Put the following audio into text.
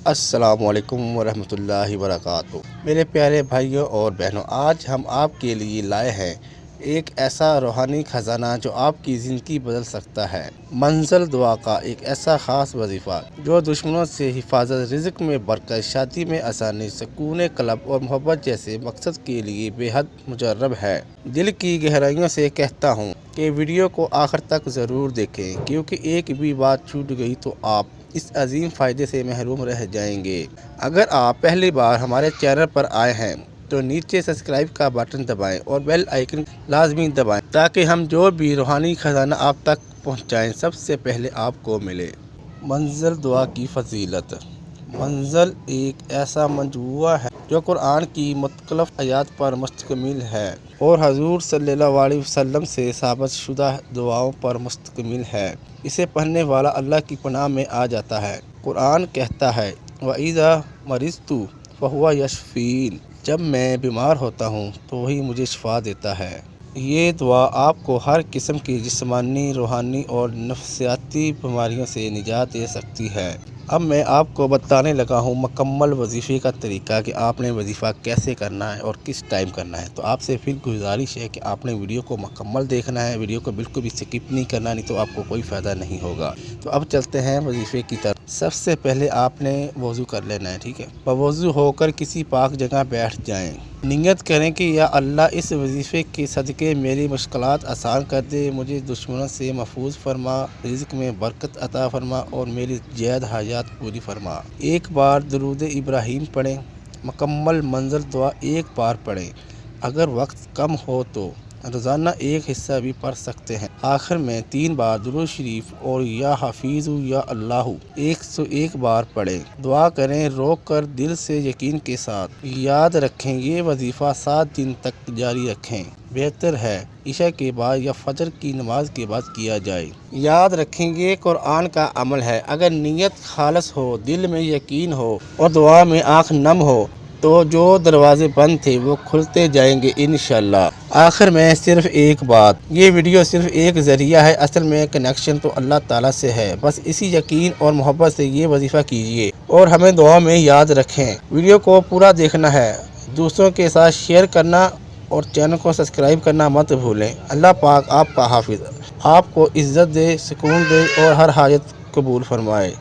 السلام علیکم ورحمۃ اللہ وبرکاتہ۔ میرے پیارے بھائیوں اور بہنوں، آج ہم آپ کے لیے لائے ہیں ایک ایسا روحانی خزانہ جو آپ کی زندگی بدل سکتا ہے۔ منزل دعا کا ایک ایسا خاص وظیفہ جو دشمنوں سے حفاظت، رزق میں برکت، شادی میں آسانی، سکون قلب اور محبت جیسے مقصد کے لیے بے حد مجرب ہے۔ دل کی گہرائیوں سے کہتا ہوں کہ ویڈیو کو آخر تک ضرور دیکھیں، کیونکہ ایک بھی بات چھوٹ گئی تو آپ اس عظیم فائدے سے محروم رہ جائیں گے۔ اگر آپ پہلی بار ہمارے چینل پر آئے ہیں تو نیچے سبسکرائب کا بٹن دبائیں اور بیل آئیکن لازمی دبائیں تاکہ ہم جو بھی روحانی خزانہ آپ تک پہنچائیں سب سے پہلے آپ کو ملے۔ منزل دعا کی فضیلت۔ منزل ایک ایسا مجموعہ ہے جو قرآن کی مختلف آیات پر مشتمل ہے اور حضور صلی اللہ علیہ وسلم سے ثابت شدہ دعاؤں پر مشتمل ہے۔ اسے پڑھنے والا اللہ کی پناہ میں آ جاتا ہے۔ قرآن کہتا ہے وَإِذَا مَرِضْتُ فَهُوَ يَشْفِينِ، جب میں بیمار ہوتا ہوں تو وہی مجھے شفا دیتا ہے۔ یہ دعا آپ کو ہر قسم کی جسمانی، روحانی اور نفسیاتی بیماریوں سے نجات دے سکتی ہے۔ اب میں آپ کو بتانے لگا ہوں مکمل وظیفے کا طریقہ کہ آپ نے وظیفہ کیسے کرنا ہے اور کس ٹائم کرنا ہے۔ تو آپ سے پھر گزارش ہے کہ آپ نے ویڈیو کو مکمل دیکھنا ہے، ویڈیو کو بالکل بھی سکپ نہیں کرنا، نہیں تو آپ کو کوئی فائدہ نہیں ہوگا۔ تو اب چلتے ہیں وظیفے کی طرف۔ سب سے پہلے آپ نے وضو کر لینا ہے، ٹھیک ہے۔ بوضو ہو کر کسی پاک جگہ بیٹھ جائیں۔ نیت کریں کہ یا اللہ اس وظیفے کے صدقے میری مشکلات آسان کر دے، مجھے دشمنوں سے محفوظ فرما، رزق میں برکت عطا فرما اور میری جائز حاجات پوری فرما۔ ایک بار درود ابراہیم پڑھیں۔ مکمل منزل دعا ایک بار پڑھیں۔ اگر وقت کم ہو تو روزانہ ایک حصہ بھی پڑھ سکتے ہیں۔ آخر میں 3 بار درود شریف اور یا حفیظ یا اللہ 101 بار پڑھیں۔ دعا کریں روک کر، دل سے، یقین کے ساتھ۔ یاد رکھیں یہ وظیفہ 7 دن تک جاری رکھیں۔ بہتر ہے عشاء کے بعد یا فجر کی نماز کے بعد کیا جائے۔ یاد رکھیں یہ قرآن کا عمل ہے۔ اگر نیت خالص ہو، دل میں یقین ہو اور دعا میں آنکھ نم ہو تو جو دروازے بند تھے وہ کھلتے جائیں گے انشاءاللہ۔ آخر میں صرف ایک بات، یہ ویڈیو صرف ایک ذریعہ ہے، اصل میں کنیکشن تو اللہ تعالیٰ سے ہے۔ بس اسی یقین اور محبت سے یہ وظیفہ کیجیے اور ہمیں دعا میں یاد رکھیں۔ ویڈیو کو پورا دیکھنا ہے، دوستوں کے ساتھ شیئر کرنا اور چینل کو سبسکرائب کرنا مت بھولیں۔ اللہ پاک آپ کا حافظ، آپ کو عزت دے، سکون دے اور ہر حاجت قبول فرمائے۔